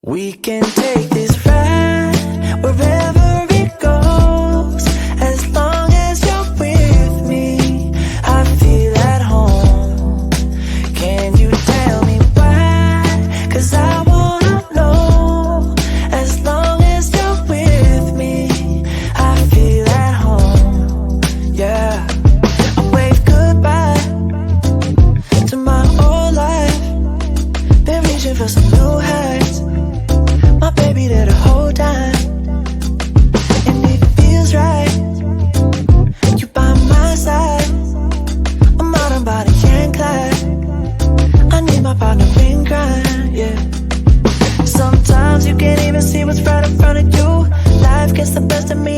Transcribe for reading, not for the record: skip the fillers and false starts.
We can take this ride wherever it goes, as long as you're with me. I feel at home. Can you tell me why? 'Cause I wanna know. As long as you're with me, I feel at home. Yeah. I wave goodbye to my old life. Been reaching for some new heights. My baby there the whole time, and it feels right. You by my side. I'm out on body and Clyde. I need my partner in crime, yeah. Sometimes you can't even see what's right in front of you. Life gets the best of me